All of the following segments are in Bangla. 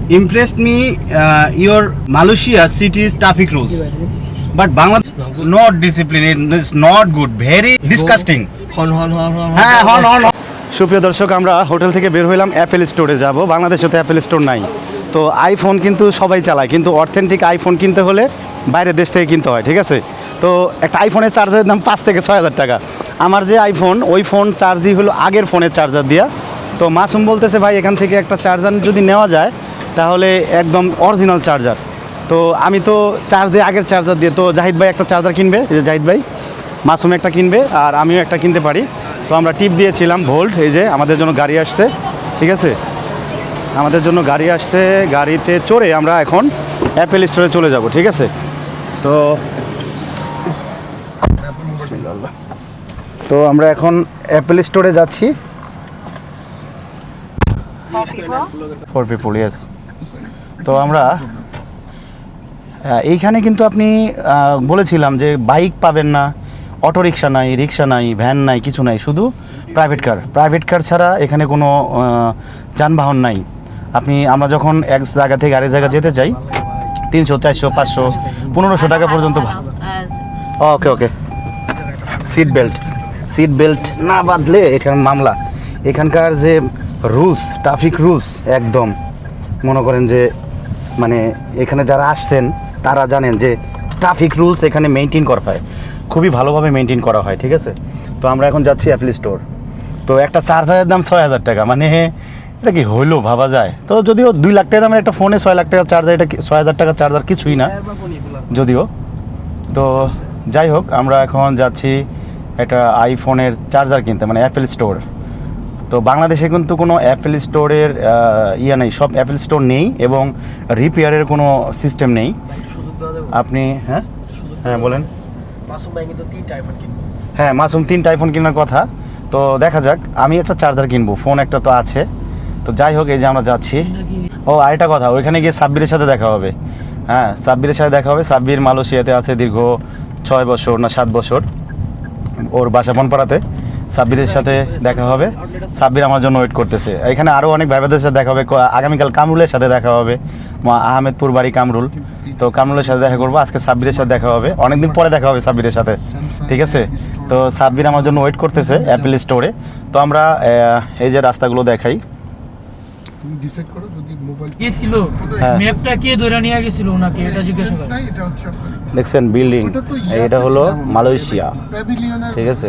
impressed me your Malaysia city's traffic rules. But Bangladesh not discipline. It's not good. Very disgusting. হন হ্যাঁ হন হন। সুপ্রিয় দর্শক, আমরা হোটেল থেকে বের হইলাম, অ্যাপেল স্টোরে যাব। বাংলাদেশে তো অ্যাপেল স্টোর নাই, তো আইফোন কিন্তু সবাই চালায়, কিন্তু অথেন্টিক আইফোন কিনতে হলে বাইরের দেশ থেকে কিনতে হয়, ঠিক আছে। তো একটা আইফোনের চার্জারের দাম 5 থেকে 6 হাজার টাকা। আমার যে আইফোন, ওই ফোন চার্জ দিই হলো আগের ফোনের চার্জার দিয়া। তো মাসুম বলতেছে ভাই এখান থেকে একটা চার্জার যদি নেওয়া যায় তাহলে একদম অরিজিনাল চার্জার। তো আমি তো চার্জ দিই আগের চার্জার দিয়ে। তো জাহিদ ভাই একটা চার্জার কিনবে, এই যে জাহিদ ভাই, মাসুম একটা কিনবে আর আমিও একটা কিনতে পারি। তো আমরা টিপ দিয়েছিলাম ভোল্ট, এই যে আমাদের জন্য গাড়ি আসছে, ঠিক আছে, আমাদের জন্য গাড়ি আসছে। গাড়িতে চড়ে আমরা এখন অ্যাপেল স্টোরে চলে যাব, ঠিক আছে। তো তো আমরা এখন অ্যাপেল স্টোরে যাচ্ছি। 4 people, yes. তো আমরা এইখানে কিন্তু আপনি বলেছিলাম যে বাইক পাবেন না, অটো রিক্সা নাই, রিক্সা নাই, ভ্যান নাই, কিছু নাই, শুধু প্রাইভেট কার ছাড়া এখানে কোনো যানবাহন নাই। আমরা যখন এক জায়গা থেকে আরেক জায়গা যেতে চাই 300, 400, 500, 1500 টাকা পর্যন্ত। ওকে সিট বেল্ট না বাঁধলে এখানে মামলা। এখানকার যে রুলস, ট্রাফিক রুলস, একদম মনে করেন যে মানে এখানে যারা আসছেন তারা জানেন যে ট্রাফিক রুলস এখানে মেনটেন করা হয়, খুবই ভালোভাবে মেনটেন করা হয়, ঠিক আছে। তো আমরা এখন যাচ্ছি অ্যাপেল স্টোর। তো একটা চার্জারের দাম 6 হাজার টাকা, মানে এটা কি হইলো ভাবা যায়। তো যদিও 2 লাখ টাকা দামের একটা ফোনে 6 লাখ টাকা চার্জার, এটা 6 হাজার টাকা চার্জার কিছুই না যদিও। তো যাই হোক, আমরা এখন যাচ্ছি একটা আইফোনের চার্জার কিনতে, মানে অ্যাপেল স্টোর। তো বাংলাদেশে কিন্তু কোনো অ্যাপেল স্টোরের নেই, সব অ্যাপেল স্টোর নেই এবং রিপেয়ারের কোনো সিস্টেম নেই। আপনি হ্যাঁ বলেন। হ্যাঁ, মাসুম 3টা আইফোন কেনার কথা। তো দেখা যাক, আমি একটা চার্জার কিনবো, ফোন একটা তো আছে। তো যাই হোক, এই যে আমরা যাচ্ছি। আরেকটা কথা, ওইখানে গিয়ে সাব্বিরের সাথে দেখা হবে। হ্যাঁ, সাব্বিরের সাথে দেখা হবে। সাব্বির মালয়েশিয়াতে আছে দীর্ঘ 6 বছর না 7 বছর, ওর বাসা বনপাড়াতে। সাব্বিরের সাথে দেখা হবে। সাব্বির আমার জন্য ওয়েট করতেছে। এখানে আরও অনেক ভাইদের সাথে দেখা হবে। আগামীকাল কামরুলের সাথে দেখা হবে, আহমেদপুর বাড়ি কামরুল। তো কামরুলের সাথে দেখা করবো। আজকে সাব্বিরের সাথে দেখা হবে, অনেকদিন পরে দেখা হবে সাব্বিরের সাথে, ঠিক আছে। তো সাব্বির আমার জন্য ওয়েট করতেছে অ্যাপেল স্টোরে। তো আমরা এই যে রাস্তাগুলো দেখাই। ডিসাইড করো যদি মোবাইল কে ছিল, ম্যাপটা কে ধরে নিয়ে গেছিল ওনাকে, এটা জিজ্ঞাসা করো। এটা হচ্ছে দেখছেন বিল্ডিং, এটা হলো মালয়েশিয়া, ঠিক আছে,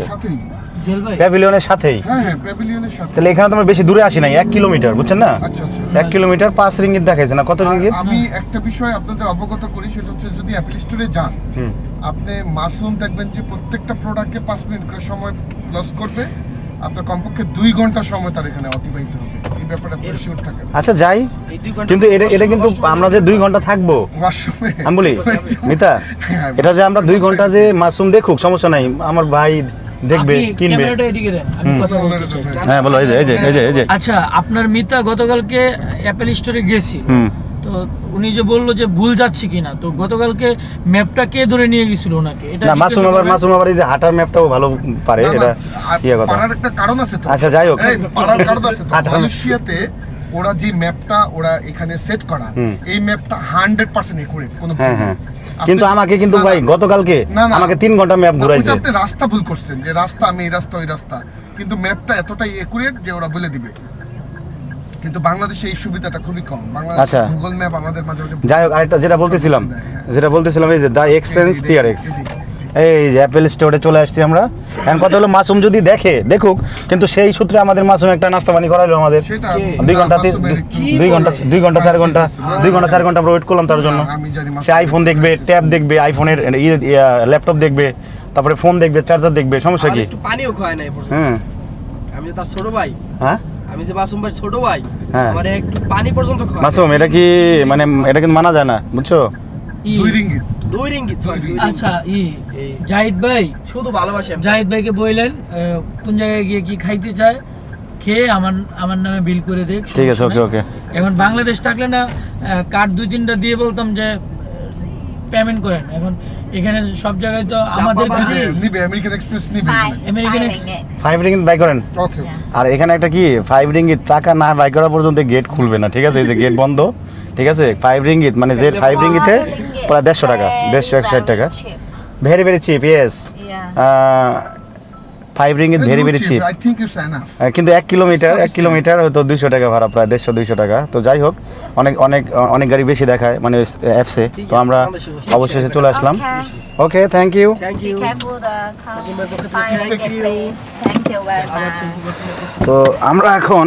প্যাভিলিয়নের সাথেই। হ্যাঁ, প্যাভিলিয়নের সাথে। তাহলে এখানে তো আমরা বেশি দূরে আসি নাই, 1 কিলোমিটার, বুঝছেন না। আচ্ছা 1 কিলোমিটার 5 রিঙ্গিত দেখাইছে না, কত রিঙ্গিত। আমি একটা বিষয় আপনাদের অবগত করি, সেটা হচ্ছে যদি অ্যাপেল স্টোরে যান, আপনি মাসুম দেখবেন যে প্রত্যেকটা প্রোডাক্টে 5 মিনিট করে সময় লস করবে। আপনার কমপক্ষে 2 ঘন্টা সময় তার এখানে অতিবাহিত হবে, এই ব্যাপারে আপনি শিওর থাকেন। আচ্ছা যাই, কিন্তু এটা কিন্তু আমরা যে 2 ঘন্টা থাকবো, আমি বলি মিতা, এটা যে আমরা 2 ঘন্টা যে মাসুম দেখুক সমস্যা নাই, আমার ভাই দেখবে, কিনবে। ক্যামেরাটা এদিকে দেন, আমি কথা বলতে চাই। হ্যাঁ বলো। এই যে আচ্ছা, আপনার মিতা গতকালকে অ্যাপেল স্টোরে গেছিল, তো উনি যে বললো যে ভুল যাচ্ছে কিনা, তো গতকালকে ম্যাপটা কে ধরে নিয়ে গেছিল ওনাকে, এটা না মাসুম আবার এই যে হাঁটার ম্যাপটাও ভালো পারে, এটা কি কথা। পারার একটা কারণ আছে তো। আচ্ছা যাই হোক, পারার কারণ আছে তো। মালয়েশিয়াতে ওরা যে ম্যাপটা ওরা এখানে সেট করা, এই ম্যাপটা 100% একুরেট, কোনো ভুল নেই। কিন্তু আমাকে কিন্তু ভাই গতকালকে আমাকে 3 ঘন্টা ম্যাপ ঘুরাইছে। আপনি রাস্তা ভুল করছেন, যে রাস্তা আমি এই রাস্তা ওই রাস্তা, কিন্তু ম্যাপটা এতটাই একুরেট যে ওরা বলে দিবে। কিন্তু বাংলাদেশে এই সুবিধাটা খুবই কম। বাংলাদেশে গুগল ম্যাপ আমাদের মাঝে মাঝে। যাই হোক, আরেকটা যেটা বলতেছিলাম এই যে দা এক্সচেঞ্জ TRX, এই যে অ্যাপেল স্টোরে চলে আসছি আমরা। এখন কথা হলো মাসুম যদি দেখুক, কিন্তু সেই সূত্রে আমাদের মাসুম একটা নাস্তা পানি করাইলো আমাদের। 2 ঘন্টা 4 ঘন্টা আমরা ওয়েট করলাম তার জন্য। সে আইফোন দেখবে, ট্যাব দেখবে, আইফোনের ল্যাপটপ দেখবে, তারপরে ফোন দেখবে, চার্জার দেখবে, সমস্যা কি। একটু পানিও খায় না এরপর। আমি তার ছোট ভাই। হ্যাঁ, আমি যে মাসুম ভাই ছোট ভাই, মানে একটু পানি পর্যন্ত খায়। মাসুম এটা কি মানে এটা কিন্তু মানা যায় না, বুঝছো। 2 রিঙ্গিত। আচ্ছা, জাহিদ ভাই শুধু ভালোবাসে। জাহিদ ভাইকে বললেন কোন জায়গায় গিয়ে কি খাইতে চায়, খেয়ে আমার নামে বিল করে দেখ, ঠিক আছে। ওকে। এখন বাংলাদেশ থাকলে না কার্ড 2-3টা দিয়ে বলতাম যে পেমেন্ট করেন। এখন এখানে সব জায়গায় তো আমাদের নিবে আমেরিকান এক্সপ্রেস নিবে, আমেরিকান 5 রিঙ্গিত বাই করেন। ওকে। আর এখানে একটা কি 5 রিঙ্গিত টাকা না বাই করা পর্যন্ত গেট খুলবে না, ঠিক আছে। এই যে গেট বন্ধ, ঠিক আছে 5 রিঙ্গিত মানে যে 5 রিঙ্গিতে প্রায় 150 টাকা 150-160 টাকা very very chip yes 5 ringgit very very chip I think it's enough. কিন্তু 1 কিলোমিটার হয়তো 200 টাকা ভাড়া প্রায় 150-200 টাকা। তো যাই হোক অনেক অনেক অনেক গাড়ি বেশি দেখায় মানে অ্যাপসে। তো আমরা অবশেষে চলে আসলাম। Okay thank you. Thank Be you careful the fire please. Thank you very much. তো আমরা এখন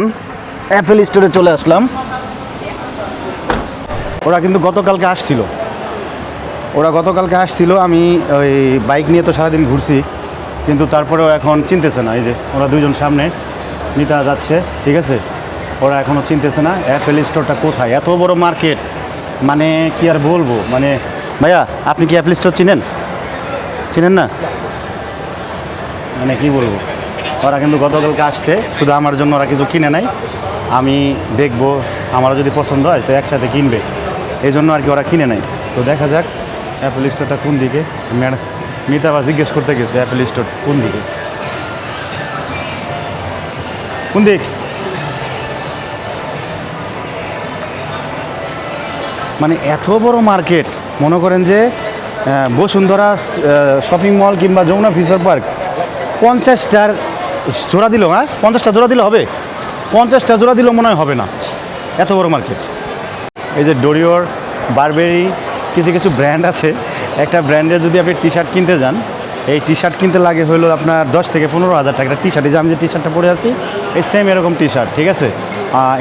অ্যাপেল স্টোরে চলে আসলাম। ওরা কিন্তু গতকালকে আসছিল আমি ওই বাইক নিয়ে তো সারাদিন ঘুরছি, কিন্তু তারপরেও এখন চিনতেছে না। এই যে ওরা দুজন সামনে নিতে যাচ্ছে, ঠিক আছে, ওরা এখনও চিনতেছে না অ্যাপেল স্টোরটা কোথায়। এত বড় মার্কেট মানে কি আর বলবো। মানে ভাইয়া আপনি কি অ্যাপেল স্টোর চিনেন না? মানে কি বলবো, ওরা কিন্তু গতকালকে আসছে, শুধু আমার জন্য ওরা কিছু কিনে নাই। আমি দেখবো আমারও যদি পছন্দ হয় তো একসাথে কিনবে, এই জন্য আর কি ওরা কিনে নাই। তো দেখা যাক অ্যাপেল স্টোরটা কোন দিকে। মিতা আবার জিজ্ঞেস করতে গেছে অ্যাপেল স্টোর কোন দিক। মানে এত বড় মার্কেট, মনে করেন যে বসুন্ধরা শপিং মল কিংবা যমুনা ফিচার পার্ক 50টার জোড়া দিল, 50টা জোড়া দিলে হবে? 50টা জোড়া দিলেও মনে হয় হবে না, এত বড় মার্কেট। এই যে ডোরিওর, বারবেরি, কিছু ব্র্যান্ড আছে। একটা ব্র্যান্ডের যদি আপনি টি শার্ট কিনতে যান, এই টি শার্ট কিনতে লাগে হলো আপনার 10 থেকে 15,000 টাকা টি শার্ট। এই যে আমি যে টি শার্টটা পরে আছি এই সেম এরকম টি শার্ট, ঠিক আছে।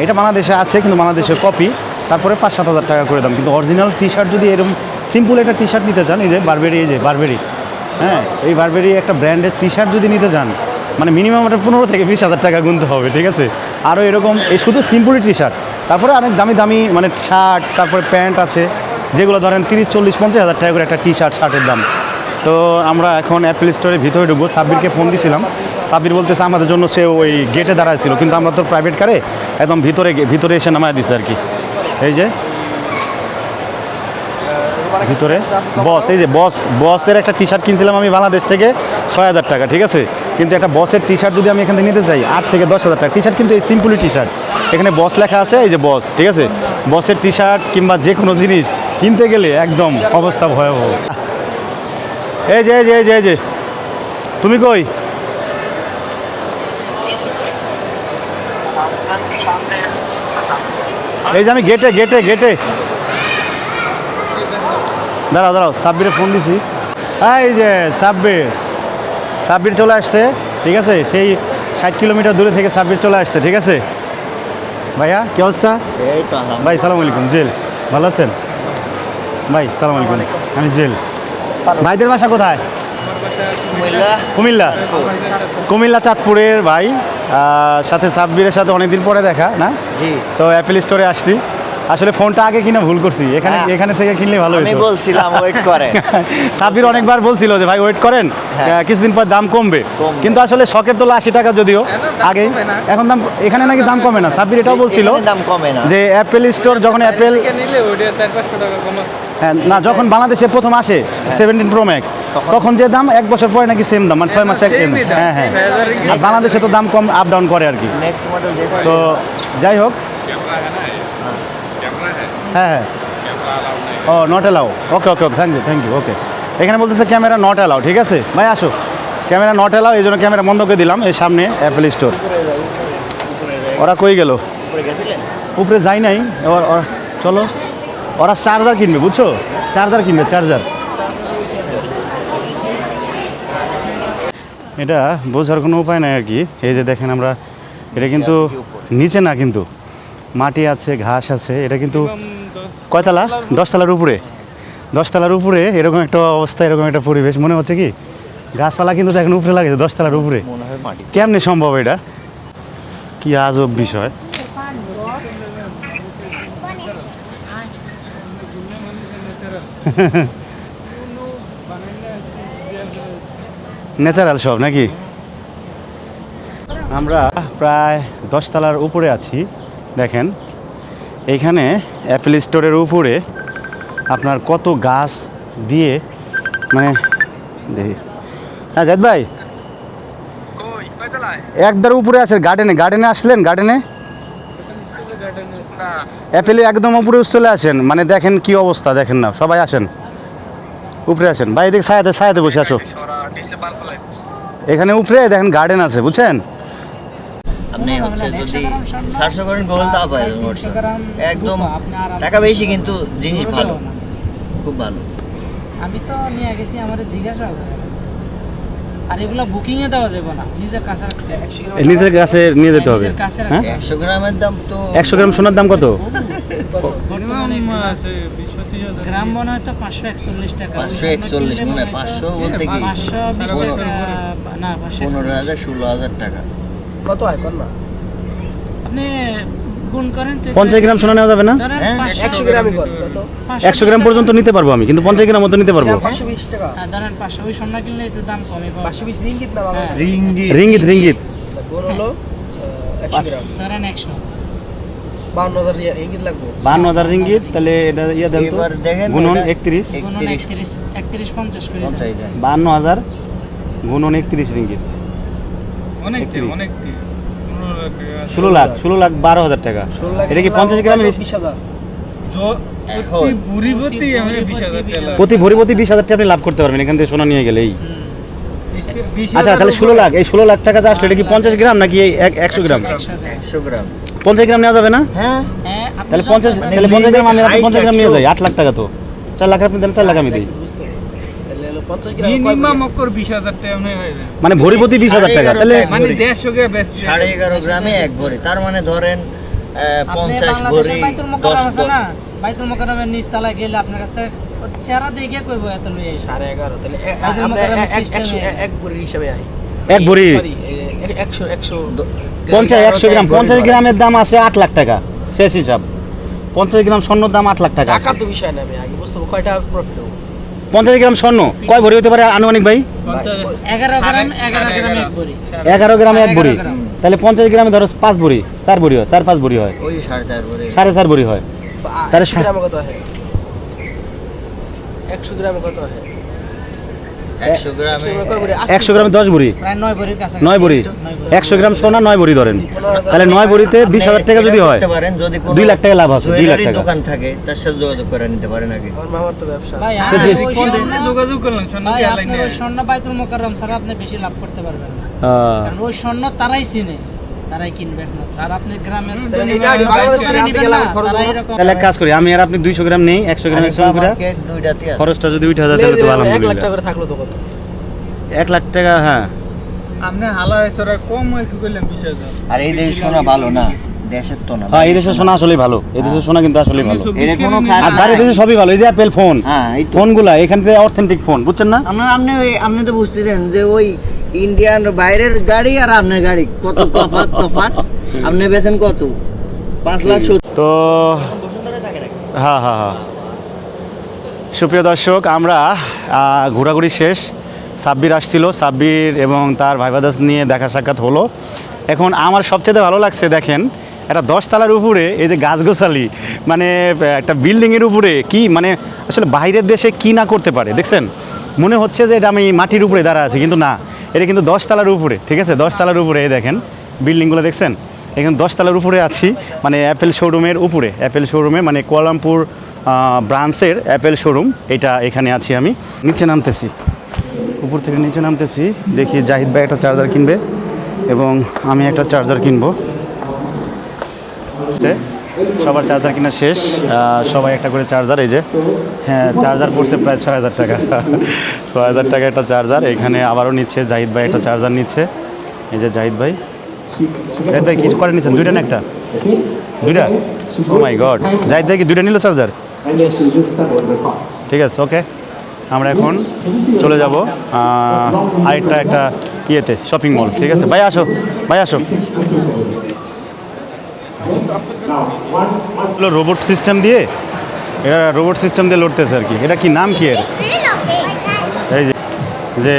এটা বাংলাদেশে আছে কিন্তু বাংলাদেশের কপি, তারপরে 5-7 হাজার টাকা করে দাম। কিন্তু অরিজিনাল টি শার্ট যদি এরকম সিম্পল একটা টি শার্ট নিতে চান, এই যে বারবেরি, হ্যাঁ এই বারবেরি একটা ব্র্যান্ডের টি শার্ট যদি নিতে চান মানে মিনিমাম একটা 15 থেকে 20 হাজার টাকা গুনতে হবে, ঠিক আছে। আরও এরকম এই শুধু সিম্পল টি শার্ট, তারপরে অনেক দামি মানে শার্ট, তারপরে প্যান্ট আছে যেগুলো ধরেন 30-40-50 হাজার টাকা করে একটা টি শার্টের দাম। তো আমরা এখন অ্যাপেল স্টোরের ভিতরে ঢুকবো। সাব্বিরকে ফোন দিয়েছিলাম, সাব্বির বলতেছে আমাদের জন্য সে ওই গেটে দাঁড়াইছিল, কিন্তু আমরা তো প্রাইভেট কারে একদম ভিতরে এসে নামায় দিছে আর কি। এই যে ভিতরে বস, এই যে বসের একটা টি শার্ট কিনছিলাম আমি বাংলাদেশ থেকে 6,000 টাকা, ঠিক আছে। কিন্তু একটা বসের টি শার্ট যদি আমি এখান থেকে নিতে চাই 8 থেকে 10 হাজার টাকা টি শার্ট, কিন্তু এই সিম্পলি টি শার্ট, এখানে বস লেখা আছে, এই যে বস, ঠিক আছে। বসের টি শার্ট কিংবা যে কোনো জিনিস কিনতে গেলে একদম অবস্থা ভয়াবহ। এই যে তুমি কই? এই যে আমি গেটে দাঁড়াও সাব্বিরে ফোন দিছি। এই যে সাব্বির চলে আসছে, ঠিক আছে। সেই 60 কিলোমিটার দূরে থেকে সাব্বির চলে আসছে, ঠিক আছে। ভাইয়া কি অবস্থা? ভাই সালাম আলাইকুম। জেল ভালো আছেন ভাই? সালাম আলাইকুম। আমি জেল। ভাইদের বাসা কোথায়? কুমিল্লা চাঁদপুরের ভাই। সাথে সাব্বিরের সাথে অনেকদিন পরে দেখা না। তো অ্যাপেল স্টোরে আসছি। আসলে ফোনটা আগে কিনা ভুল করছি, এখানে থেকে কিনলে ভালো হতো। আমি বলছিলাম ওয়েট করে। সাব্বির অনেকবার বলছিল যে ভাই ওয়েট করেন, কিছুদিন পর দাম কমবে। কিন্তু আসলে শখের তোলা 80 টাকা যদিও আগে, এখন দাম এখানে নাকি দাম কমে না। সাব্বির এটাও বলছিল দাম কমে না, যে অ্যাপেল স্টোর যখন অ্যাপেল হ্যাঁ না, যখন বাংলাদেশে প্রথম আসে 17 প্রো ম্যাক্স, তখন যে দাম 1 বছর পরে নাকি সেম দাম, মানে 6 মাসে হ্যাঁ। আর বাংলাদেশে তো দাম কম আপ ডাউন করে আর কি। নেক্সট মডেল তো যাই হোক, হ্যাঁ ও not allow. Okay thank you okay. এখানে বলতেছে ক্যামেরা নট অ্যালাউ, ঠিক আছে ভাই আসো, ক্যামেরা নট অ্যালাউ, এই জন্য ক্যামেরা বন্ধ করে দিলাম। এই সামনে অ্যাপেল স্টোর। ওরা কই গেল? উপরে যাই নাই। এবার চলো, ওরা চার্জার কিনবে, বুঝছো, চার্জার এটা বোঝার কোনো উপায় নাই আর কি। এই যে দেখেন আমরা, এটা কিন্তু নিচে না, কিন্তু মাটি আছে, ঘাস আছে। এটা কিন্তু কয়তলা? 10 তলার উপরে। 10 তলার উপরে এরকম একটা অবস্থা, এরকম একটা পরিবেশ। মনে হচ্ছে কি গাছপালা কিন্তু দেখেন উপরে লাগে 10 তলার উপরে। কেমনে সম্ভব? এটা কি আজব বিষয়। ন্যাচারাল সব নাকি। আমরা প্রায় 10 তলার উপরে আছি। দেখেন এইখানে অ্যাপেল স্টোরের উপরে আপনার কত গাছ দিয়ে, মানে দেখি। হ্যাঁ জাহিদ ভাই, একদার উপরে আছে গার্ডেনে আসলেন? গার্ডেনে অ্যাপেলে একদম উপরে চলে আসেন, মানে দেখেন কি অবস্থা, দেখেন না, সবাই আসেন উপরে আসেন ভাই, এদিকে ছায়াতে বসে আসো। এখানে উপরে দেখেন গার্ডেন আছে, বুঝছেন? আপনি হচ্ছে যদি 700 করেন গোল তাও পাই একদম টাকা বেশি কিন্তু জিনিস ভালো, খুব ভালো। আমি তো নিয়ে গেছি, আমার জিজ্ঞাসা করে। আর এগুলো বুকিং এ দেওয়া যাবে না, নিজের কাছে রাখতে হবে। নিজের কাছে নিয়ে যেতে হবে। হ্যাঁ 100 গ্রামের দাম তো 100 গ্রাম সোনার দাম কত? বর্তমানে গ্রাম মনে হয় তো 541 টাকা। 541 মানে 500 বলতে কি 520 টাকা না, 15,000 16,000 টাকা। কত হয় কোন না? আপনি গুণ করেন তো 50 গ্রাম সোনা নেওয়া যাবে না? ধরেন হ্যাঁ, 100 গ্রামই কত? 100 গ্রাম পর্যন্ত নিতে পারবো আমি, কিন্তু 50 গ্রাম মতো নিতে পারবো। 520 টাকা। হ্যাঁ, ধরেন 500 ওই সোনা কিনলে একটু দাম কমে পাবে। 520 রিঙ্গিত না বাবা? হ্যাঁ। রিঙ্গিত গোল হলো 100 গ্রাম, ধরেন 100 52,000 রিঙ্গিত লাগবে। 52,000 রিঙ্গিত, তাহলে এটা ইয়া দেন তো, এবার দেখেন গুণন এটা 31, গুণন 31 50 করে দেন। 50 দেন। 52,000 গুণন 31 রিঙ্গিত, অনেকটি 16 লাখ 12,000 টাকা। 16 লাখ এটা কি 50 গ্রাম? 20,000। এখন বুড়িবতী আমি 20,000 টাকা প্রতি ভরি 20,000 টাকা আপনি লাভ করতে পারবেন এখান থেকে সোনা নিয়ে গেলেই। আচ্ছা, তাহলে 16 লাখ, এই 16 লাখ টাকা যা আসলে এটা কি 50 গ্রাম নাকি 100 গ্রাম? 100 গ্রাম 50 গ্রাম নেওয়া যাবে না? হ্যাঁ হ্যাঁ, আপনি তাহলে যখন 50 যাবেন- তাহলে 50 গ্রাম আমি highest 50 গ্রাম নিয়ে 100 যাই, 8 লাখ টাকা তো। 4 লাখ আপনি দেন, 4 লাখ আমি দিই। বুঝতে পারছি। তাহলে হলো 50 গ্রাম মিনিমাম অকর 20,000 টাকা মনে হয় যায়। মানে ভরি প্রতি 20,000 টাকা, তাহলে মানে 150 কে বেচতে 11.5 গ্রামে এক ভরি, তার মানে ধরেন আপনি 50 বাংলাদেশের ভরি বাইতুল মোকাররম 10 আছে না, বাইতুল মোকাররমের নিচ তলায় গেলে আপনার কাছ থেকে ও চেহারা দেখে কইবো এত লই আইছে। 11.5। তাহলে বাইতুল আমরা মোকাররমের system এ। এক ভরির হিসাবে আই। এক ভরি সরি 100 100 গ্রাম, 50 গ্রামের দাম আছে 8 লাখ টাকা, শেষ হিসাব। 50 গ্রাম স্বর্ণর দাম 8 লাখ টাকা টাকা আছে। তো বিষয় না, আমি আগে বুঝতে পারবো কয়টা প্রফিট হবে। 50 গ্রাম স্বর্ণ কয় ভরি হতে পারে আনুমানিক ভাই? 11 গ্রাম এক ভরি। 11 গ্রামে এক ভরি, 11 গ্রাম। তাহলে 50 গ্রামে ধরো 5 ভরি, 4 ভরি হয়, 4-5 ভরি হয়, ওই 4.5 ভরি 4.5 ভরি হয়। তাহলে 100 গ্রামে কত হয়? 100 গ্রামে কত হয়? 100 গ্রামে 100 গ্রামে 10 ভরি, প্রায় 9 ভরির কাছে। 9 ভরি। 100 গ্রাম সোনা 9 ভরি ধরেন, তাহলে 9 ভরিতে 20,000 টাকা যদি হয়, করতে পারেন, যদি কোনো 2 লাখ টাকা লাভ আছে, 2 লাখ জুয়েলারি টাকা। দোকান থাকে তার সাথে যোগাযোগ করে নিতে পারেন আগে। আমার মামার তো ব্যবসা। ভাই তো আপনি যে- ওই ফোনে স্বর্ণ- যোগাযোগ করলাম শোনা ভাই কি আপনার লাইনে ওই স্বর্ণ বাইতুল মোকাররম ছাড়া আপনি বেশি লাভ করতে পারবেন না, আহ, কারণ ওই স্বর্ণ তারাই চিনে, তারাই কিনবে একমাত্র। আর আপনি গ্রামের তাহলে এটা বাংলাদেশে তারা আনতে নিবেন গেলে না, আমি খরচ তারা করবো। এরকম- তাহলে এক কাজ করি, আমি আর আপনি 200 গ্রাম নেই, 100 গ্রাম 100 গ্রাম করে মার্কেট দুইটাতে আছে। খরচটা যদি 8,000 তাহলে তো 1 লাখ আলহামদুলিল্লাহ। টাকা করে থাকলো তো কত? 1 লাখ টাকা, হ্যাঁ। আপনি হালা এছাড়া কম হয় কি করলেন 20,000? আর এই দেশে সোনা ভালো না, দেশের তো না। হ্যাঁ, এই দেশের সোনা আসলেই ভালো, এই দেশের সোনা কিন্তু আসলেই ভালো। এর কোনো আর খারাপ ধারে দেশে সবই ভালো, এই যে অ্যাপেল ফোন, হ্যাঁ, এই তো। ফোনগুলা এখান থেকে অথেন্টিক ফোন, বুঝছেন না? আপনি তো বুঝতেছেন যে ওই ইন্ডিয়ান বাইরের গাড়ি আর আপনার গাড়ি কত তফাৎ। আপনি বেচেন কত? 5 লাখ 70। তো হ্যাঁ হ্যাঁ হ্যাঁ, সুপ্রিয় দর্শক, আমরা ঘোরাঘুরি শেষ। সাব্বির আসছিল, সাব্বির এবং তার ভাই ব্রাদার্স নিয়ে দেখা সাক্ষাৎ হলো। এখন আমার সবচেয়ে ভালো লাগছে, দেখেন একটা 10 তলার উপরে এই যে গাছগোছালি, মানে একটা বিল্ডিংয়ের উপরে কি, মানে আসলে বাইরের দেশে কি না করতে পারে, দেখছেন? মনে হচ্ছে যে এটা আমি মাটির উপরে দাঁড়া আছি, কিন্তু না, এটা কিন্তু 10 তলার উপরে, ঠিক আছে? 10 তলার উপরে এই দেখেন বিল্ডিংগুলো, দেখছেন? এখানে 10 তলার উপরে আছি, মানে অ্যাপেল শোরুমের উপরে, অ্যাপেল শোরুমে, মানে কুয়ালালামপুর ব্রাঞ্চের অ্যাপেল শোরুম, এটা এখানে আছি আমি। নিচে নামতেছি, উপর থেকে নিচে নামতেছি, দেখি জাহিদ ভাই একটা চার্জার কিনবে এবং আমি একটা চার্জার কিনবো। সবার চার্জার কিনা শেষ, সবাই একটা করে চার্জার, এই যে হ্যাঁ চার্জার পড়ছে প্রায় 6,000 টাকা 6,000 টাকা একটা চার্জার। এখানে আবারও নিচ্ছে জাহিদ ভাই, একটা চার্জার নিচ্ছে, এই যে জাহিদ ভাই কিছু করে নিচ্ছেন, 2টা না একটা? 2টা? ও মাই গড, জাহিদ ভাই কি 2টা নিল চার্জার? ঠিক আছে, ওকে। আমরা এখন চলে যাব আরেকটা একটা ইয়েতে, শপিং মল, ঠিক আছে? ভাই আসো, ভাই আসো। রোবট সিস্টেম দিয়ে, এটা রোবট সিস্টেম দিয়ে লড়তেছে আর কি। এটা কি নাম কি এর? এই যে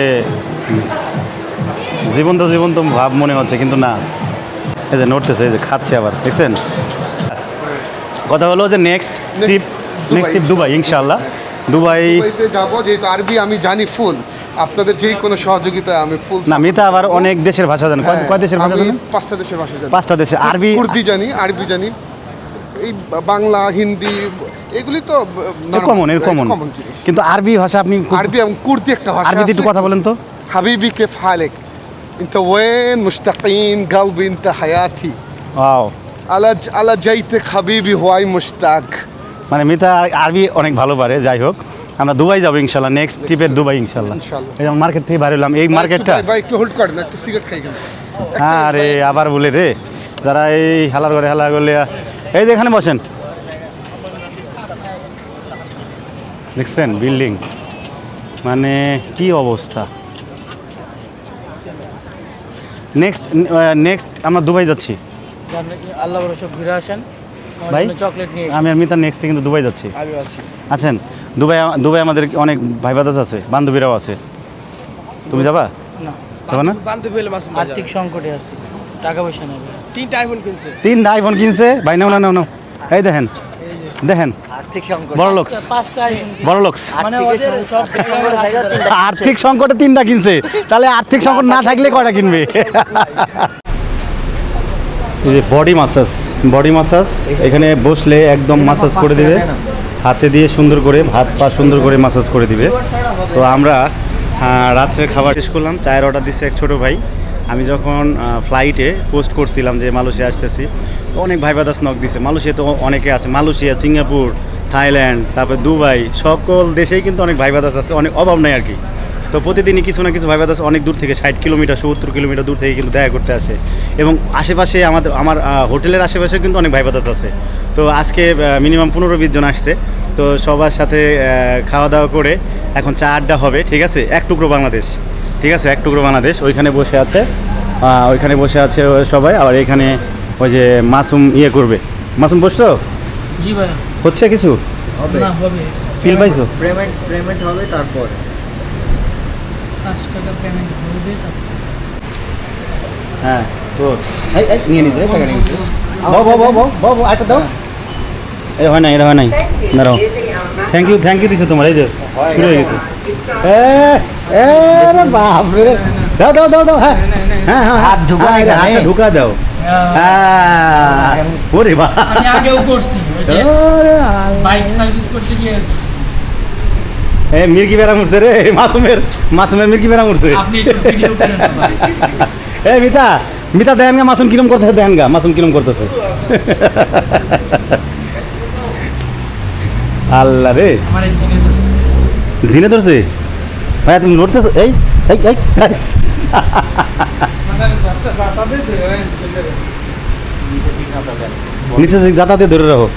জীবন্ত ভাব মনে হচ্ছে, কিন্তু না, এই যে নড়তেছে, এই যে খাচ্ছে আবার, দেখছেন? কথা হলো যে নেক্সট ট্রিপ দুবাই, ইনশাআল্লাহ দুবাইতে যাব, যেহেতু আরবি আমি জানি ফুল, আপনাদের যে কোনো সহযোগিতা আমি ফুল। না, মিতা আবার অনেক দেশের ভাষা জানে। কয় দেশের ভাষা আমি জানেন? 5টা দেশের ভাষা জানি। 5টা দেশে। আরবি কুর্দি জানি, আরবি জানি, এই বাংলা হিন্দি এগুলি তো কমন কমন জিনিস। কিন্তু আরবি ভাষা আপনি আরবি এবং কুর্দি একটা ভাষা আরবিতে একটু আছে। কথা বলেন তো। হাবিবি কেফ হালেক انت وين مشتاقين قلبي انت حياتي ওয়াও, على جيتك حبيبي هواي مشتاق মানে মিতা আরবি অনেক ভালো পারে। যাই হোক, আমরা দুবাই যাবো ইনশাল্লাহ, নেক্সট ট্রিপে দুবাই ইনশাল্লাহ। ইনশাল্লাহ। এই মার্কেট থেকে বাইরে হলাম, এই মার্কেটটা। ভাই একটু হোল্ড করেন, একটু সিগারেট খাই কেন। আরে আবার বলে রে, যারা এই হালার করে হালা করলে, এই যে এখানে বসেন, দেখছেন বিল্ডিং, মানে কি অবস্থা। নেক্সট আমরা দুবাই যাচ্ছি আল্লাহ ভরসা ঘুরে আসেন, ভাই। চকলেট নিয়ে আমি আর মিতা নেক্সটে কিন্তু দুবাই যাচ্ছি। আমি আছি। আছেন দুবাই আমাদের অনেক ভাই বাদাস আছে, বান্ধবীরাও আছে। তুমি যাবা? না, যাবা না? বান্ধবী হলে মাসুম ভাই আর্থিক সংকটে আছে, টাকা পয়সা নেই ভাই। 3টা আইফোন কিনছে। 3টা আইফোন কিনছে ভাই। নাও নাও, এই দেখেন আর্থিক সংকট বড় লোকস, 5টা iPhone কিনছে। বড় লোকস। মানে ওদের সব আর্থিক সংকটে 3টা কিনছে, তাহলে আর্থিক সংকট না থাকলে কয়টা কিনবে? এই যে বডি মাসাজ, এখানে বসলে একদম মাসাজ করে দিবে, হাতে দিয়ে সুন্দর করে, হাত পা সুন্দর করে মাসাজ করে দিবে। তো আমরা রাত্রের খাবার শেষ করলাম, চায়ের অর্ডার দিচ্ছে এক ছোটো ভাই। আমি যখন ফ্লাইটে পোস্ট করছিলাম যে মালয়েশিয়া আসতেছি, তো অনেক ভাই বাদাস নক দিছে। মালয়েশিয়া তো অনেকে আছে, মালয়েশিয়া, সিঙ্গাপুর, থাইল্যান্ড, তারপরে দুবাই, সকল দেশেই কিন্তু অনেক ভাই বাদাস আছে, অনেক অভাব নাই আর কি। তো প্রতিদিনই কিছু না কিছু ভাই বাদাস অনেক দূর থেকে, 60 কিলোমিটার 70 কিলোমিটার দূর থেকে কিন্তু দেখা করতে আসে। এবং আশেপাশে আমার হোটেলের আশেপাশে কিন্তু অনেক ভাই বাদাস আছে। তো আজকে মিনিমাম 15-20 জন আসছে। তো সবার সাথে খাওয়া দাওয়া করে এখন চা আড্ডা হবে, ঠিক আছে। এক টুকরো বাংলাদেশ, ঠিক আছে, এক টুকরো বাংলাদেশ ওইখানে বসে আছে, সবাই। আবার এখানে ওই যে মাসুম করবে। মাসুম বসছো? জি ভাই। হচ্ছে কিছু না হবে, ফিল পাইছো? পেমেন্ট হবে তারপর 5 টাকা পেমেন্ট হবে তারপর। হ্যাঁ, তো নিয়ে নিচ্ছে টাকা নিয়ে নিচ্ছে। বাবু আচ্ছা দাও। এটা হয় নাই দাঁড়াও। থ্যাংক ইউ দিছো তোমার। এই যে শুরু হয়ে গেছে। বাপরে, দাও। হ্যাঁ, হাত ঢুকা দাও। ওরে বাবা, আমি আগেও করছি, ওই যে বাইক সার্ভিস করতে গিয়ে। মির্কি বেড়া উঠছে রে, মাসুমের মির্কি বেড়া উঠছে। আপনি একটু ভিডিও করেন না ভাই। মিতা দেন গা মাসুম কিরম করতেছে, করতেছে। আল্লাহ রে, আমার জিনে ধরছে। জিনে ধরছে ভাই, তুমি লড়তেছো? এই নিচে যাতায়াতে ধরে রাখো।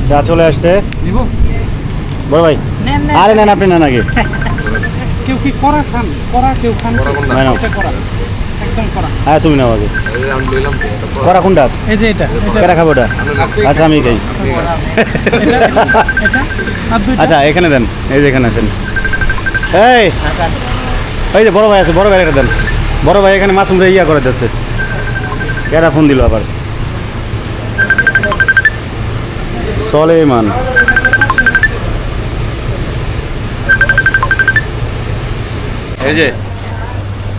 চা চলে আসছে বড় ভাই। আরে নেন, আপনি নেন আগে। কেউ কি করা খান, কেউ খান। নাও। একদম করা। হ্যাঁ, তুমি নাও আগে। করা কোনটা? এই যে এটা কেরা খাবো ওটা? আচ্ছা, আমি খাই। আর দুইটা। আচ্ছা, এখানে দেন, এই যে এখানে আছেন। এই যে বড় ভাই আছে, বড় ভাই এটা দেন। বড় ভাই এখানে মাসুম রে করে দিচ্ছে। কেরা ফোন দিল আবার? সলেমান। এই যে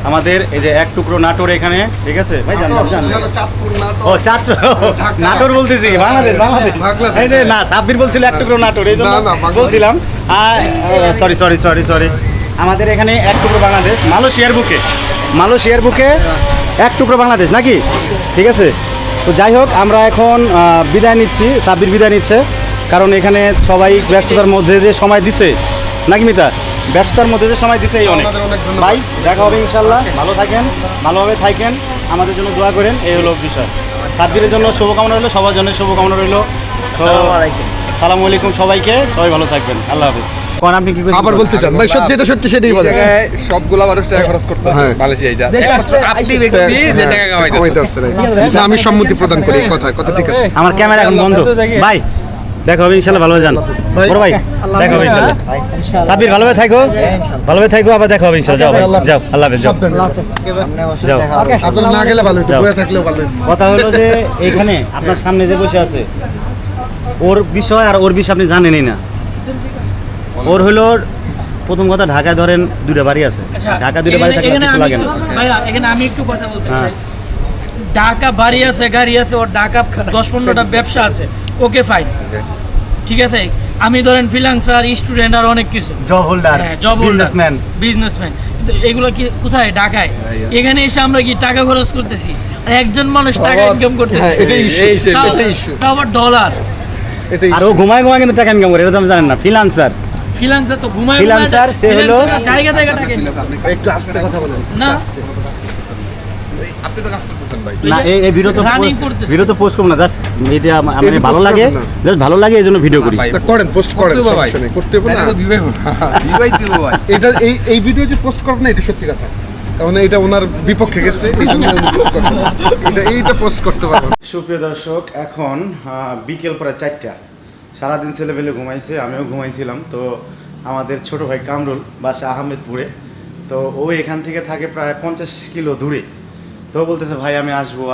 আমাদের এই যে এক টুকরো নাটোর এখানে, ঠিক আছে ভাই? ও চাঁদপুর, নাটোর বলতেছি, বাংলাদেশ। এই যে না, সাব্বির বলছিল এক টুকরো নাটোর, এই জন্য বলছিলাম। সরি। আমাদের এখানে এক টুকরো বাংলাদেশ, মালয়েশিয়ার বুকে এক টুকরো বাংলাদেশ নাকি? ঠিক আছে। তো যাই হোক, আমরা এখন বিদায় নিচ্ছি, সাব্বির বিদায় নিচ্ছে, কারণ এখানে সবাই ব্যস্ততার মধ্যে যে সময় দিছে নাকি মিতা, ব্যস্ততার মধ্যে যে সময় দিছে এই অনেক। ভাই দেখা হবে ইনশাল্লাহ, ভালো থাকেন, ভালোভাবে থাকেন, আমাদের জন্য দোয়া করেন, এই হলো বিষয়। সাব্বিরের জন্য শুভকামনা রইলো, সবার জন্য শুভকামনা রইলো। আসসালামু আলাইকুম সবাইকে, সবাই ভালো থাকবেন, আল্লাহ হাফেজ। কোন আপনি কি আবার বলতে চান ভাই? সত্যি সেটাই বলেন। সবগুলা মানুষ টাকা খরচ করতেছে মালয়েশিয়ায় যা। আপনি ব্যক্তি যে টাকা কামাইতেছে। না, আমি সম্মতি প্রদান করি এই কথা ঠিক আছে। আমার ক্যামেরা এখন বন্ধ ভাই। দেখা হবে ইনশাল্লাহ, ভালোভাবে যান বড় ভাই, দেখা হবে ইনশাল্লাহ। সাব্বির ভালোভাবে থাকো, আবার দেখা হবে ইনশাল্লাহ। যাও আল্লাহ হাফেজ, যাও। আপনারা না গেলে ভালো হতো, বয়ে থাকলেও ভালো হতো। কথা হলো যে এইখানে আপনার সামনে যে বসে আছে, ওর বিষয় আর ওর বিষয় আপনি জানেনই না। ওর হলো প্রথম কথা, ঢাকায় ধরেন 2টা বাড়ি আছে, ঢাকা 2টা বাড়ি থাকলে কিছু লাগে না। ভাইয়া এখানে আমি একটু কথা বলতে চাই। ঢাকা বাড়ি আছে, গাড়ি আছে, ওর ঢাকা 10-15টা ব্যবসা আছে, ওকে ফাইন, ঠিক আছে। আমি ধরেন ফ্রিল্যান্সার, স্টুডেন্ট আর অনেক কিছু, job holder, job businessman. Businessman, কিন্তু এগুলো কি কোথায়? ঢাকায়। এখানে এসে আমরা কি টাকা খরচ করতেছি, আর একজন মানুষ টাকা ইনকাম করতেছে, তাও আবার ডলার। আর ও ঘুমায় কিন্তু টাকা ইনকাম করে, এটা তো আপনি জানেন না। ফ্রিল্যান্সার তো ঘুমায় Freelancer, সে হলো জায়গা টাকা একটু আস্তে কথা বলেন। না, আপনি তো কাজ করতেছেন ভাই। না, এই ভিডিও তো Running করতেছে। ভিডিও তো পোস্ট করব না, জাস্ট এটা আমার এটা ভালো post লাগে, করবেন না। জাস্ট ভালো লাগে এজন্য ভিডিও করি। ভাই, করেন, পোস্ট করেন, করতে হবে ভাই। সমস্যা নেই, করতে হবে না। তাহলে তো বিবাহ বিবাহ দিব ভাই। এটা এই ভিডিও যে পোস্ট করবেন না, এটা সত্যি কথা, কারণ এটা ওনার বিপক্ষে গেছে, এই জন্য উনি post করবেন না। এইটা পোস্ট করতে পারবেন। সুপ্রিয় দর্শক, এখন বিকেল প্রায় 4টা। সারাদিন ছেলেপেলে ঘুমাইছে, আমিও ঘুমাইছিলাম। তো আমাদের ছোট ভাই কামরুল বাসা আহমেদপুরে, তো ও এখান থেকে থাকে প্রায় 50 কিলো দূরে। তো বলতেছে ভাই আমি আসবো।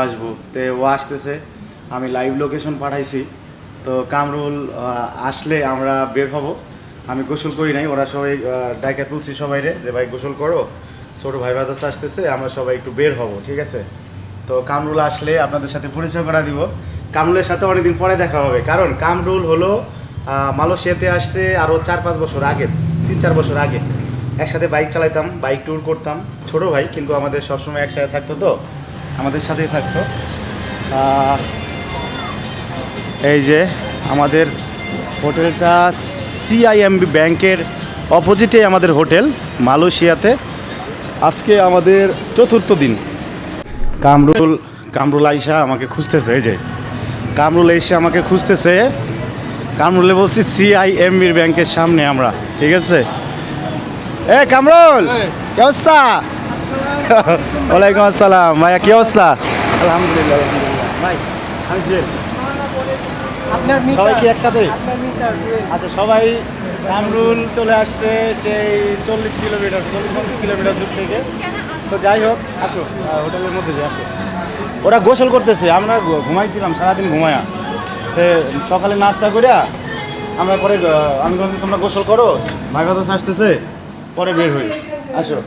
তো ও আসতেছে, আমি লাইভ লোকেশন পাঠাইছি। তো কামরুল আসলে আমরা বের হব। আমি গোসল করি নাই, ওরা সবাই ডাইকা তুলছি সবাই রে যে ভাই গোসল করো, ছোট ভাই বাদাস আসতেছে, আমরা সবাই একটু বের হব, ঠিক আছে। তো কামরুল আসলে আপনাদের সাথে পরিচয় করা দিব। কামরুলের সাথে অনেকদিন পরে দেখা হবে, কারণ কামরুল হলো মালয়েশিয়াতে আসছে আরও 4-5 বছর আগে, 3-4 বছর আগে। একসাথে বাইক চালাইতাম, বাইক ট্যুর করতাম, ছোট ভাই কিন্তু আমাদের সবসময় একসাথে থাকতো, তো আমাদের সাথেই থাকতো। এই যে আমাদের হোটেলটা CIMB ব্যাংকের অপোজিটে আমাদের হোটেল মালয়েশিয়াতে। আজকে আমাদের 4র্থ দিন। কামরুল আইসা আমাকে খুঁজতেছে, এই যে কামরুল এসে আমাকে খুঁজতেছে। কামরুলে বলছি CIMB ব্যাংকের সামনে আমরা, ঠিক আছে। এ কামরুল, কি অবস্থা? ওয়ালাইকুম আসসালাম ভাইয়া, কি অবস্থা? আলহামদুলিল্লাহ ভাই। সবাই কি একসাথে? আচ্ছা, সবাই। কামরুল চলে আসছে সেই 40-50 কিলোমিটার দূর থেকে। তো যাই হোক, আসো হোটেলের মধ্যে যে আসো। ওরা গোসল করতেছে, আমরা ঘুমাইছিলাম সারাদিন ঘুমায়া। তো সকালে নাস্তা করে আমরা পরে আমি বলছি তোমরা গোসল করো, ভাই বাতাস আসতেছে, পরে বের হই। আসো,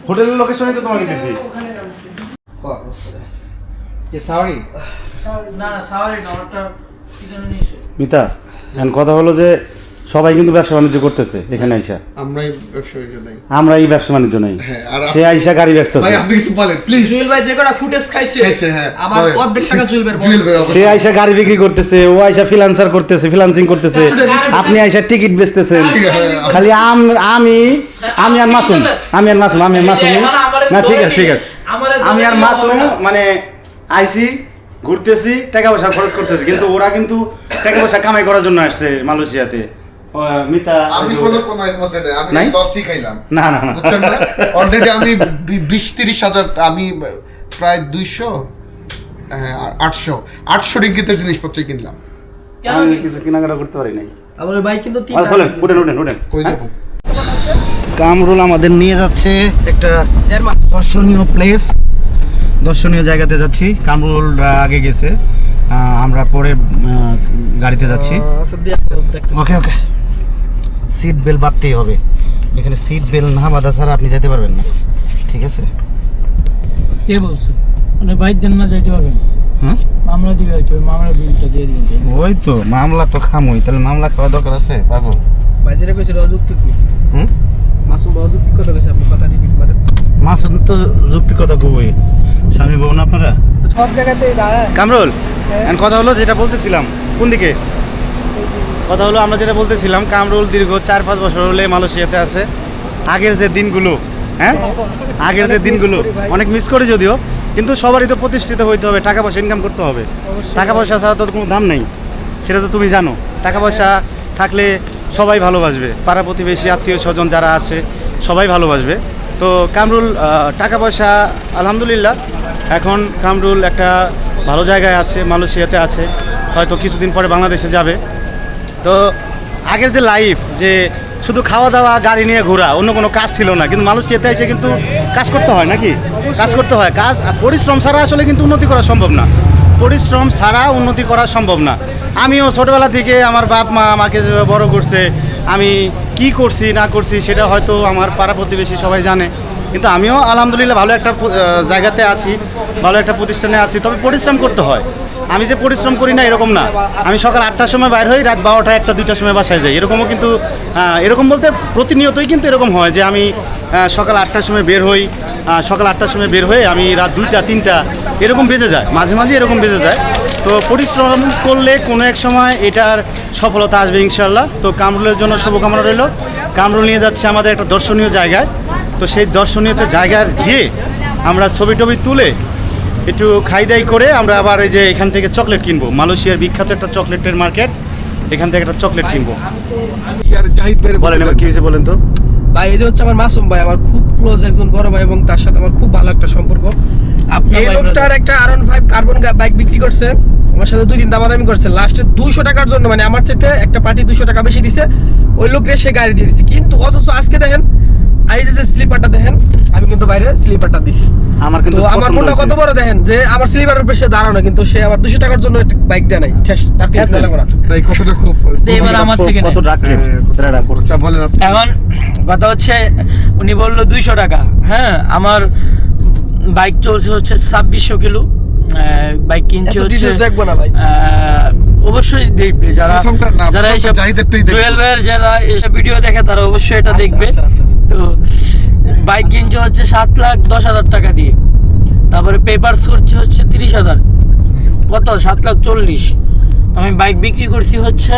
হোটেলের লোকেশনই তো তোমাকে দিছি। মিতা, এখন কথা হলো যে সবাই কিন্তু ব্যবসা বাণিজ্য করতেছে এখানে আইসা, আমরাই ব্যবসায়ী নাই, আমরা এই ব্যবসা বাণিজ্য নাই। সে আইসা গাড়ি ব্যবসা, ভাই আপনি কিছু বলেন প্লিজ। জুয়েল ভাই যে কটা ফুটেজ খাইছে, হ্যাঁ, আমার অর্ধেক টাকা জুয়েল ভাই সে আইসা গাড়ি বিক্রি করতেছে, ও আইসা ফ্রিল্যান্সার করতেছে, ফ্রিল্যান্সিং করতেছে, আপনি আইসা টিকিট বেচতেছেন। খালি আমি আর মাসুম না, ঠিক আছে আমি আর মাসুম মানে আইসি, ঘুরতেছি, টাকা পয়সা খরচ করতেছি, কিন্তু ওরা কিন্তু টাকা পয়সা কামাই করার জন্য আসছে মালয়েশিয়াতে। মিতা আমি কোনো এর মধ্যে নেই, আমি নাই? লসই খাইলাম। না বুঝছেন না, অলরেডি আমি 20-30 হাজার, আমি প্রায় 200 800 রিঙ্গিতের জিনিসপত্র কিনলাম। আমি কিছু কেনাকাটা করতে পারি নাই। আমার ভাই কিন্তু চলেন, উঠেন। কই যাবো? কামরুল আমাদের নিয়ে যাচ্ছে একটা দর্শনীয় প্লেস, দর্শনীয় জায়গাতে যাচ্ছি। কামরুল আগে গেছে, আমরা পরে গাড়িতে যাচ্ছি। ওকে, সিট বেল্ট বাঁধতেই হবে এখানে। সিট বেল্ট না বাঁধা ছাড়া আপনি যেতে পারবেন না, ঠিক আছে। কে বলছে মানে বাইক দেন না যাইতে পারবেন? হ্যাঁ, মামলা দিবে আর কি, ওই মামলার বিলটা দিয়ে দিবেন। ওই তো মামলা তো খামই, তাহলে মামলা খাওয়া দরকার আছে, পারবো। ভাই যেটা কইছে অযৌক্তিক নেই, হুম, মাসুম অযৌক্তিক কথা কইছে, আপনি কথা রিপিট করেন। মাসুদ তো যুক্তিকতা কবই, স্বামী বউ না আপনারা? সব জায়গাতেই দাঁড়ায়। কামরুল, এখন কথা হলো যেটা বলতেছিলাম, কোন দিকে কথা হলো, আমরা যেটা বলতেছিলাম, কামরুল দীর্ঘ 4-5 বছর হলে মালয়েশিয়াতে আছে। আগের যে দিনগুলো, অনেক মিস করি যদিও, কিন্তু সবারই তো প্রতিষ্ঠিত হইতে হবে, টাকা পয়সা ইনকাম করতে হবে। টাকা পয়সা ছাড়া তো কোনো দাম নেই, সেটা তো তুমি জানো। টাকা পয়সা থাকলে সবাই ভালোবাসবে, পাড়া প্রতিবেশী, আত্মীয় স্বজন যারা আছে সবাই ভালোবাসবে। তো কামরুল টাকা পয়সা আলহামদুলিল্লাহ, এখন কামরুল একটা ভালো জায়গায় আছে, মালয়েশিয়াতে আছে, হয়তো কিছুদিন পরে বাংলাদেশে যাবে। তো আগের যে লাইফ, যে শুধু খাওয়া দাওয়া, গাড়ি নিয়ে ঘোরা, অন্য কোনো কাজ ছিল না, কিন্তু মালয়েশিয়াতে এসে কিন্তু কাজ করতে হয়, নাকি কাজ করতে হয়। পরিশ্রম ছাড়া আসলে কিন্তু উন্নতি করা সম্ভব না। আমিও ছোটোবেলা থেকে আমার বাপ মা আমাকে যে বড় করছে, আমি কি করছি না করছি সেটা হয়তো আমার পাড়া প্রতিবেশী সবাই জানে। কিন্তু আমিও আলহামদুলিল্লাহ ভালো একটা জায়গাতে আছি, ভালো একটা প্রতিষ্ঠানে আছি। তবে পরিশ্রম করতে হয়। আমি যে পরিশ্রম করি না এরকম না। আমি সকাল 8টার সময় বাইর হই, রাত 12টা 1টা 2টার সময় বাসায় যাই। এরকমও কিন্তু এরকম বলতে প্রতিনিয়তই কিন্তু এরকম হয় যে আমি সকাল 8টার সময় বের হই, সকাল 8টার সময় বের হয়ে আমি রাত 2টা 3টা এরকম বেজে যায়, মাঝে মাঝে এরকম বেজে যায়। তো পরিশ্রম করলে কোনো এক সময় এটার সফলতা আসবে ইনশাল্লাহ। তো কামরুলের জন্য শুভকামনা রইল। কামরুল নিয়ে যাচ্ছে আমাদের একটা দর্শনীয় জায়গায়। তো সেই দর্শনীয় জায়গায় গিয়ে আমরা ছবি টবি তুলে একটু খাই দাই করে আমরা আবার এই যে এখান থেকে চকলেট কিনবো। মালয়েশিয়ার বিখ্যাত একটা চকলেটের মার্কেট, এখান থেকে একটা চকলেট কিনবো। আর জাহিদ ভাই বলেন এবার কি হয়েছে বলেন তো। ভাই এই যে হচ্ছে আমার মাসুম ভাই, আমার খুব ক্লোজ একজন বড় ভাই এবং তার সাথে আমার খুব ভালো একটা সম্পর্ক। আপনার এই ভাই লোকটার একটা R15 কার্বন বাইক বিক্রি করছে, আমার সাথে 2 দিন দামাদামি করছে। লাস্টে 200 টাকার জন্য, মানে আমার চাইতে একটা পার্টি 200 টাকা বেশি দিছে, ওই লোকটা সে গাড়ি দিয়ে দিছে। কিন্তু অথচ আজকে দেখেন এই যে স্লিপারটা দেখেন, আমি কিন্তু বাইরে স্লিপারটা দিছি। আমার কিন্তু তো আমার মনটা কত বড় দেখেন, যে আমার স্লিপারের উপরে সে দাঁড়ানো, কিন্তু সে আমার 200 টাকার জন্য একটা বাইক দেয় নাই। শেষ, তার ক্লাস লাগবে না। ভাই কতটা খুব তো এবার আমার থেকে কত নেন। রাখলেন, কত টাকা করছে আচ্ছা বলেন আপনি। এখন কথা হচ্ছে উনি বললো 200 টাকা। হ্যাঁ, আমার বাইক চলছে হচ্ছে 2600 কিলো, বাইক কিনছে এত হচ্ছে details দেখবো না ভাই। অবশ্যই দেখবে যারা প্রথমটা না, যারা প্রথমটা এইসব জাহিদেরটাই দেখবে। 12 যারা এসব ভিডিও দেখে তারা অবশ্যই এটা দেখবে। আচ্ছা, আচ্ছা, আচ্ছা। তো বাইক কিনছে হচ্ছে 7,10,000 টাকা দিয়ে, তারপরে পেপারস করছে হচ্ছে 30,000, কত 7,40,000। আমি বাইক বিক্রি করছি হচ্ছে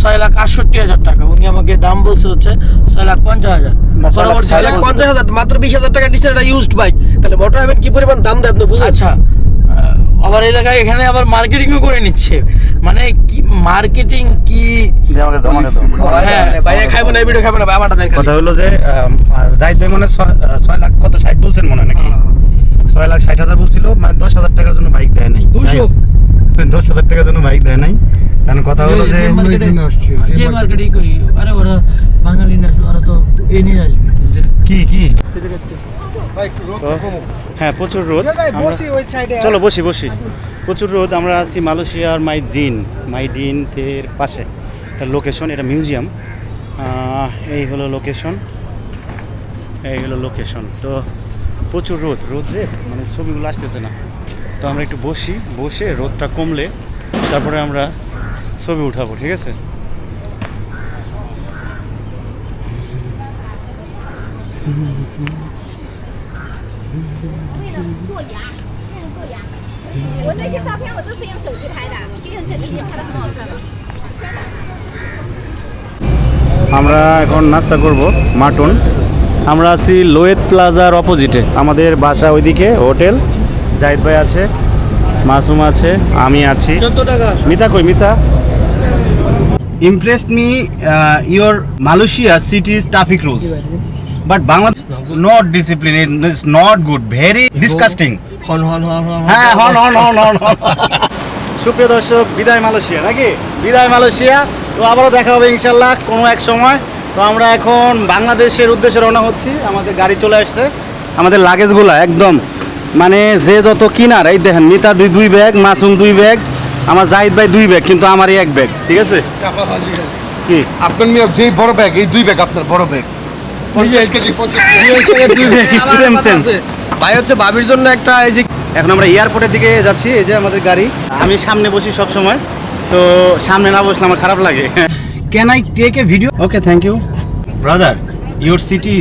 6,68,000 টাকা। উনি আমাকে দাম বলছে হচ্ছে 6,50,000। পরবর্তী 6,50,000 মাত্র 20,000 টাকা দিচ্ছে, এটা ইউজড বাইক। তাহলে মোটর হ্যাভেন কি পরিমাণ দাম দেয় আপনি বুঝেন? আচ্ছা, আবার এই জায়গায় এখানে আবার মার্কেটিংও করে নিচ্ছে, মানে কি মার্কেটিং কি। আমাকে দাও, আমাকে দাও। হ্যাঁ, ভাই খাইবো না, এই ভিডিও খাইবো না ভাই, আমারটা দেন খালি। কথা হলো যে জাহিদ ভাই মনে 6 লাখ কত 60 বলছেন মনে হয় নাকি, 6,60,000 বলছিল, মানে 10,000 টাকার জন্য বাইক দেয় নাই। 10,000 টাকার জন্য বাইক দেয় নাই। কারণ কথা হলো যে যে মার্কেটিং করি, আরে ওরা বাঙালি না, ওরা তো এ নিয়ে আসবে। কি কি ভাই একটু রোদ কমো। হ্যাঁ প্রচুর রোদ। চলো বসি বসি। প্রচুর রোদ। আমরা আছি মালয়েশিয়ার মাইডিনের পাশে একটা লোকেশন, এটা মিউজিয়াম। এই হলো লোকেশন। তো প্রচুর রোদ রে, মানে ছবিগুলো আসতেছে না। তো আমরা একটু বসে রোদটা কমলে তারপরে আমরা ছবি উঠাবো, ঠিক আছে? আমরা এখন নাস্তা করব মাটন। আমরা আছি লোয়েত প্লাজার অপোজিটে, আমাদের বাসা ওইদিকে, হোটেল। জাহিদ ভাই আছে, মাসুম আছে, আমি আছি। মিতা কই? Mita Impressed me your Malaysia city's traffic rules, but Bangladesh not discipline. It's not good. Very disgusting. হন। হ্যাঁ, হন। সুপ্রিয় দর্শক, বিদায় মালয়েশিয়া নাকি? বিদায় মালয়েশিয়া। তো আবারও দেখা হবে ইনশাল্লাহ কোনো এক সময়। তো আমরা এখন বাংলাদেশের উদ্দেশ্যে রওনা হচ্ছি। আমাদের গাড়ি চলে আসছে, আমাদের লাগেজগুলো একদম মানে যে যত কিনার, এই দেখেন মিতা 2 ব্যাগ, মাসুম 2 ব্যাগ, আমার জাহিদ ভাই 2 ব্যাগ, কিন্তু আমার এই 1 ব্যাগ, ঠিক আছে? কি আপনার মেয়ে যেই বড় ব্যাগ, এই 2 ব্যাগ আপনার বড় ব্যাগ, 50 কেজি 50 কেজি। সেম। ভাই হচ্ছে ভাবির জন্য একটা, এই যে এখন আমরা এয়ারপোর্টের দিকে যাচ্ছি। এই যে আমাদের গাড়ি। আমি সামনে বসি সব সময়, তো সামনে না বসলে আমার খারাপ লাগে। Can I take a video? Okay, thank you. Brother, your city,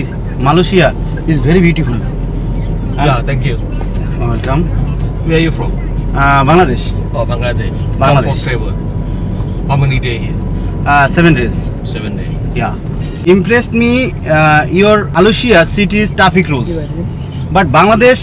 Malaysia, is very beautiful. Yeah, thank you. Welcome. Where are you from? Bangladesh. Oh, Bangladesh. Bangladesh. Come for travel. How many days here? 7 days. 7 days. Yeah. Impressed me your Malaysia city's traffic rules, but Bangladesh